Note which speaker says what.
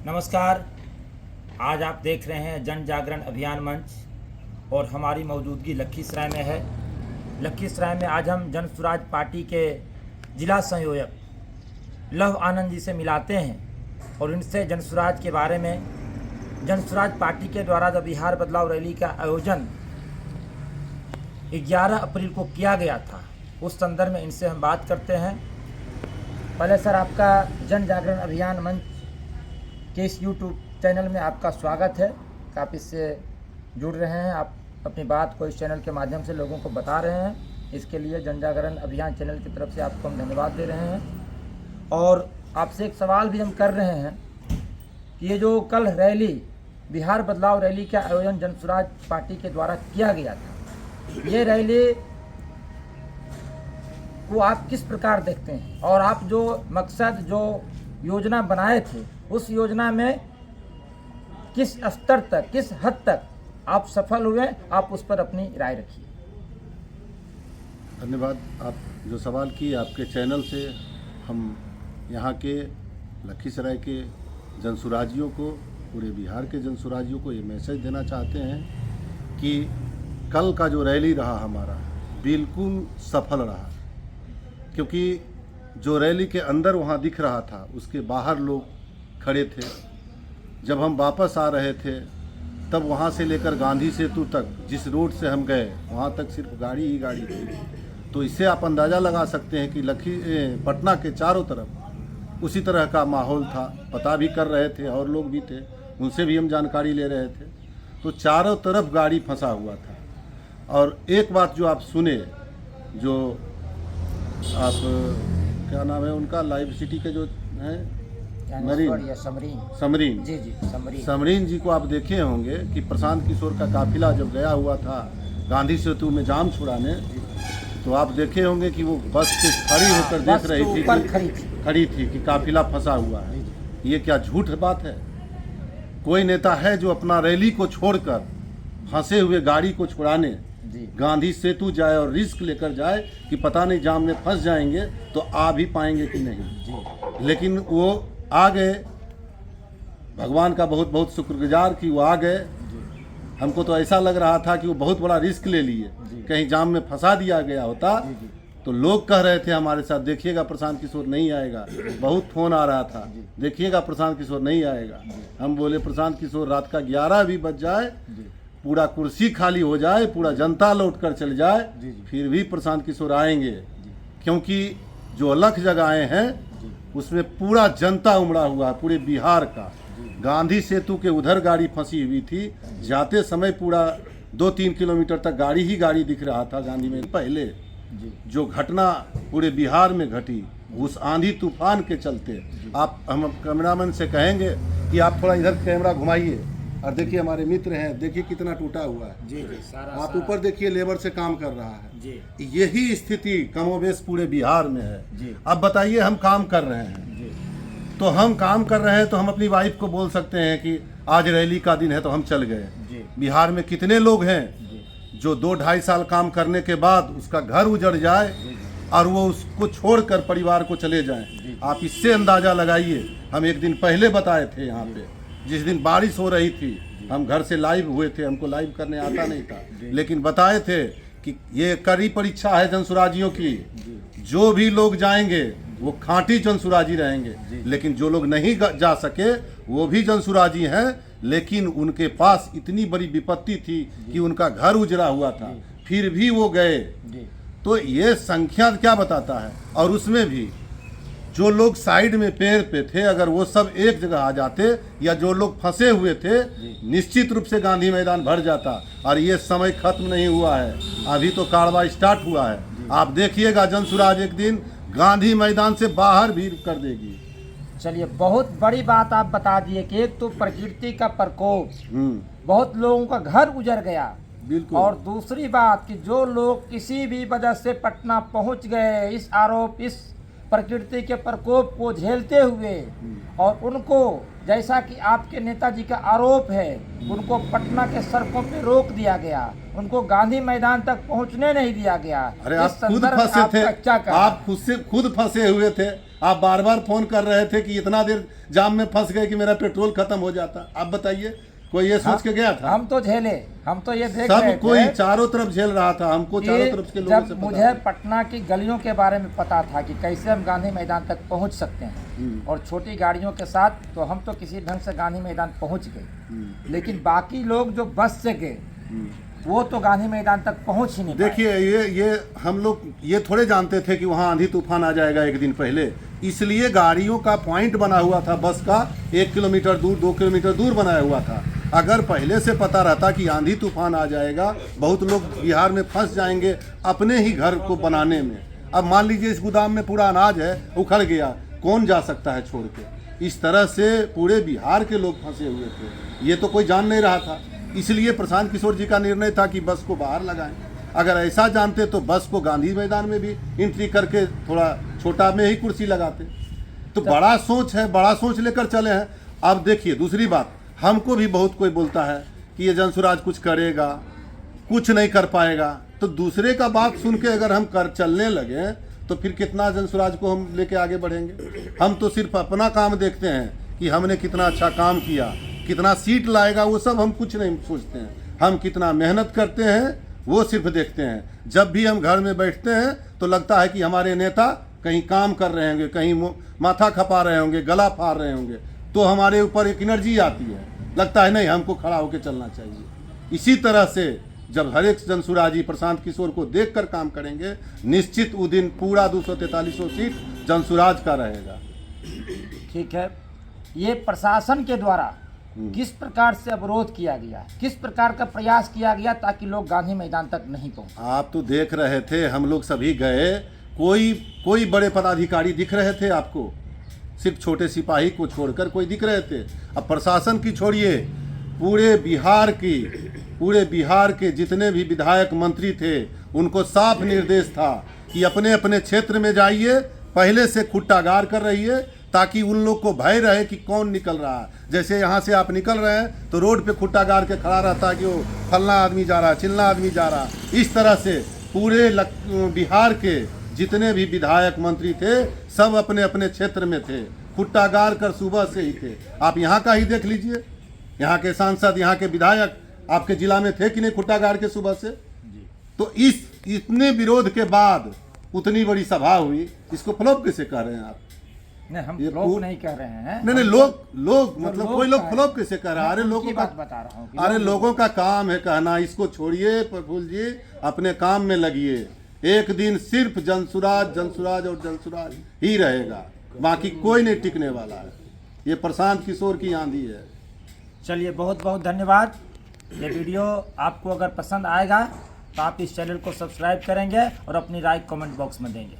Speaker 1: नमस्कार। आज आप देख रहे हैं जन जागरण अभियान मंच और हमारी मौजूदगी लखीसराय में है। लखीसराय में आज हम जन स्वराज पार्टी के जिला संयोजक लव आनंद जी से मिलाते हैं और इनसे जन स्वराज के बारे में, जन स्वराज पार्टी के द्वारा जब बिहार बदलाव रैली का आयोजन 11 अप्रैल को किया गया था, उस संदर्भ में इनसे हम बात करते हैं। पहले सर, आपका जन जागरण अभियान मंच के इस यूट्यूब चैनल में आपका स्वागत है कि आप इससे जुड़ रहे हैं, आप अपनी बात को इस चैनल के माध्यम से लोगों को बता रहे हैं। इसके लिए जन जागरण अभियान चैनल की तरफ से आपको हम धन्यवाद दे रहे हैं। और आपसे एक सवाल भी हम कर रहे हैं कि ये जो कल रैली, बिहार बदलाव रैली का आयोजन जन स्वराज पार्टी के द्वारा किया गया था, ये रैली को आप किस प्रकार देखते हैं और आप जो मकसद, जो योजना बनाए थे, उस योजना में किस स्तर तक, किस हद तक आप सफल हुए, आप उस पर अपनी राय रखिए।
Speaker 2: धन्यवाद। आप जो सवाल किए, आपके चैनल से हम यहाँ के लखीसराय के जनसुराजियों को, पूरे बिहार के जनसुराजियों को ये मैसेज देना चाहते हैं कि कल का जो रैली रहा हमारा बिल्कुल सफल रहा, क्योंकि जो रैली के अंदर वहाँ दिख रहा था, उसके बाहर लोग खड़े थे। जब हम वापस आ रहे थे तब वहाँ से लेकर गांधी सेतु तक जिस रोड से हम गए, वहाँ तक सिर्फ गाड़ी ही गाड़ी थी। तो इससे आप अंदाज़ा लगा सकते हैं कि पटना के चारों तरफ उसी तरह का माहौल था। पता भी कर रहे थे और लोग भी थे, उनसे भी हम जानकारी ले रहे थे। तो चारों तरफ गाड़ी फंसा हुआ था। और एक बात जो आप सुने, जो आप क्या नाम है उनका, लाइव सिटी के जो हैं समरीन
Speaker 1: जी,
Speaker 2: समरीन जी को आप देखे होंगे कि प्रशांत किशोर का काफिला जब गया हुआ था गांधी सेतु में जाम छुड़ाने, तो आप देखे होंगे कि वो बस से खड़ी होकर देख रही थी, खड़ी थी कि काफिला फंसा हुआ है। ये क्या झूठ बात है? कोई नेता है जो अपना रैली को छोड़कर फंसे हुए गाड़ी को छुड़ाने गांधी सेतु जाए और रिस्क लेकर जाए कि पता नहीं जाम में फंस जाएंगे तो आ भी पाएंगे कि नहीं। लेकिन वो आ गए। भगवान का बहुत बहुत शुक्रगुजार कि वो आ गए। हमको तो ऐसा लग रहा था कि वो बहुत बड़ा रिस्क ले लिए, कहीं जाम में फंसा दिया गया होता। तो लोग कह रहे थे हमारे साथ, देखिएगा प्रशांत किशोर नहीं आएगा। बहुत फोन आ रहा था, देखिएगा प्रशांत किशोर नहीं आएगा। हम बोले प्रशांत किशोर रात का 11 भी बज जाए, पूरा कुर्सी खाली हो जाए, पूरा जनता लौट कर चल जाए, फिर भी प्रशांत किशोर आएंगे। क्योंकि जो अलग जगह आए हैं उसमें पूरा जनता उमड़ा हुआ है, पूरे बिहार का। गांधी सेतु के उधर गाड़ी फंसी हुई थी, जाते समय पूरा 2-3 किलोमीटर तक गाड़ी ही गाड़ी दिख रहा था। गांधी में पहले जो घटना पूरे बिहार में घटी, उस आंधी तूफान के चलते, आप हम कैमरामैन से कहेंगे कि आप थोड़ा इधर कैमरा घुमाइए और देखिए हमारे मित्र हैं, देखिए कितना टूटा हुआ है।
Speaker 1: जी, सारा
Speaker 2: आप ऊपर देखिए, लेबर से काम कर रहा है। यही स्थिति कमोबेश पूरे बिहार में है। अब बताइए, हम काम कर रहे हैं, तो हम काम कर रहे हैं तो हम अपनी वाइफ को बोल सकते हैं कि आज रैली का दिन है तो हम चल गए। बिहार में कितने लोग हैं जो 2-2.5 साल काम करने के बाद उसका घर उजड़ जाए और वो उसको छोड़कर परिवार को चले जाएं। आप इससे अंदाजा लगाइए। हम एक दिन पहले बताए थे यहाँ पे, जिस दिन बारिश हो रही थी, हम घर से लाइव हुए थे। हमको लाइव करने आता नहीं था, लेकिन बताए थे कि ये कड़ी परीक्षा है जनसुराजियों की। जो भी लोग जाएंगे वो खांटी जनसुराजी रहेंगे, लेकिन जो लोग नहीं जा सके वो भी जनसुराजी हैं, लेकिन उनके पास इतनी बड़ी विपत्ति थी कि उनका घर उजड़ा हुआ था, फिर भी वो गए। तो ये संख्या क्या बताता है? और उसमें भी जो लोग साइड में पेड़ पे थे, अगर वो सब एक जगह आ जाते, या जो लोग फंसे हुए थे, निश्चित रूप से गांधी मैदान भर जाता। और ये समय खत्म नहीं हुआ है, अभी तो कार्रवाई स्टार्ट हुआ है। आप देखिएगा जनसुराज एक दिन गांधी मैदान से बाहर भी कर देगी।
Speaker 1: चलिए, बहुत बड़ी बात आप बता दिए कि एक तो प्रकृति का प्रकोप, बहुत लोगों का घर उजड़ गया,
Speaker 2: बिल्कुल।
Speaker 1: और दूसरी बात कि जो लोग किसी भी वजह से पटना पहुंच गए, इस आरोप, इस प्रकृति के प्रकोप को झेलते हुए, और उनको, जैसा कि आपके नेताजी का आरोप है, उनको पटना के सड़कों पे रोक दिया गया, उनको गांधी मैदान तक पहुंचने नहीं दिया गया।
Speaker 2: अरे आप खुद फंसे थे, आप खुद फंसे हुए थे। आप बार बार फोन कर रहे थे कि इतना देर जाम में फंस गए कि मेरा पेट्रोल खत्म हो जाता। आप बताइए, कोई ये सोच के गया था?
Speaker 1: हम तो झेले, हम तो ये देख
Speaker 2: सब
Speaker 1: रहे
Speaker 2: कोई
Speaker 1: थे
Speaker 2: चारों तरफ झेल रहा था, हमको चारों तरफ के लोगों से
Speaker 1: जब
Speaker 2: पता
Speaker 1: मुझे पटना की गलियों के बारे में पता था कि कैसे हम गांधी मैदान तक पहुंच सकते हैं और छोटी गाड़ियों के साथ, तो हम तो किसी ढंग से गांधी मैदान पहुंच गए। लेकिन बाकी लोग जो बस से गए वो तो गांधी मैदान तक पहुंच ही नहीं पाए।
Speaker 2: देखिए, ये हम लोग ये थोड़े जानते थे कि वहाँ आंधी तूफान आ जाएगा एक दिन पहले, इसलिए गाड़ियों का पॉइंट बना हुआ था, बस का 1 किलोमीटर दूर 2 किलोमीटर दूर बनाया हुआ था। अगर पहले से पता रहता कि आंधी तूफान आ जाएगा, बहुत लोग बिहार में फंस जाएंगे अपने ही घर को बनाने में। अब मान लीजिए इस गोदाम में पूरा अनाज है, उखड़ गया, कौन जा सकता है छोड़ के? इस तरह से पूरे बिहार के लोग फंसे हुए थे, ये तो कोई जान नहीं रहा था। इसलिए प्रशांत किशोर जी का निर्णय था कि बस को बाहर लगाएं। अगर ऐसा जानते तो बस को गांधी मैदान में भी एंट्री करके थोड़ा छोटा में ही कुर्सी लगाते। तो बड़ा सोच है, बड़ा सोच लेकर चले हैं। अब देखिए दूसरी बात, हमको भी बहुत कोई बोलता है कि ये जनसुराज कुछ करेगा, कुछ नहीं कर पाएगा। तो दूसरे का बात सुन के अगर हम कर चलने लगे तो फिर कितना जनसुराज को हम लेके आगे बढ़ेंगे? हम तो सिर्फ अपना काम देखते हैं कि हमने कितना अच्छा काम किया, कितना सीट लाएगा, वो सब हम कुछ नहीं सोचते हैं। हम कितना मेहनत करते हैं वो सिर्फ देखते हैं। जब भी हम घर में बैठते हैं तो लगता है कि हमारे नेता कहीं काम कर रहे होंगे, कहीं माथा खपा रहे होंगे, गला फाड़ रहे होंगे, तो हमारे ऊपर एक एनर्जी आती है, लगता है नहीं हमको खड़ा होकर चलना चाहिए। इसी तरह से जब हर एक जनसुराजी प्रशांत किशोर को देखकर काम करेंगे, निश्चित वो दिन पूरा 243 सीट जनसुराज का रहेगा।
Speaker 1: ठीक है, ये प्रशासन के द्वारा किस प्रकार से अवरोध किया गया, किस प्रकार का प्रयास किया गया ताकि लोग गांधी मैदान तक नहीं पहुंचे? आप
Speaker 2: तो देख रहे थे, हम लोग सभी गए, कोई बड़े पदाधिकारी दिख रहे थे आपको? सिर्फ छोटे सिपाही को छोड़कर कोई दिख रहे थे? अब प्रशासन की छोड़िए, पूरे बिहार के जितने भी विधायक मंत्री थे उनको साफ निर्देश था कि अपने अपने क्षेत्र में जाइए, पहले से खुट्टागार कर रहिए ताकि उन लोग को भय रहे कि कौन निकल रहा है। जैसे यहाँ से आप निकल रहे हैं तो रोड पे खुट्टागार के खड़ा रहता है कि वो फलना आदमी जा रहा है, चिल्ला आदमी जा रहा है। इस तरह से पूरे बिहार के जितने भी विधायक मंत्री थे सब अपने अपने क्षेत्र में थे, खुट्टागार कर सुबह से ही थे। आप यहाँ का ही देख लीजिए, यहाँ के सांसद, यहाँ के विधायक आपके जिला में थे कि नहीं खुट्टागार के सुबह से? तो इतने विरोध के बाद उतनी बड़ी सभा हुई, इसको फ्लॉप कैसे कह रहे हैं आप?
Speaker 1: नहीं, हम फ्लॉप नहीं कह रहे हैं।
Speaker 2: नहीं, लोग मतलब कोई लोग फ्लॉप कैसे कह रहा है? अरे लोगों का
Speaker 1: बात बता रहा हूँ,
Speaker 2: अरे लोगों का काम है कहना, इसको छोड़िए प्रफुल्ल जी, अपने काम में लगिए। एक दिन सिर्फ जनसुराज और जनसुराज ही रहेगा, बाकी कोई नहीं टिकने वाला है। ये प्रशांत किशोर की आंधी है।
Speaker 1: चलिए, बहुत बहुत धन्यवाद। ये वीडियो आपको अगर पसंद आएगा तो आप इस चैनल को सब्सक्राइब करेंगे और अपनी राय कमेंट बॉक्स में देंगे।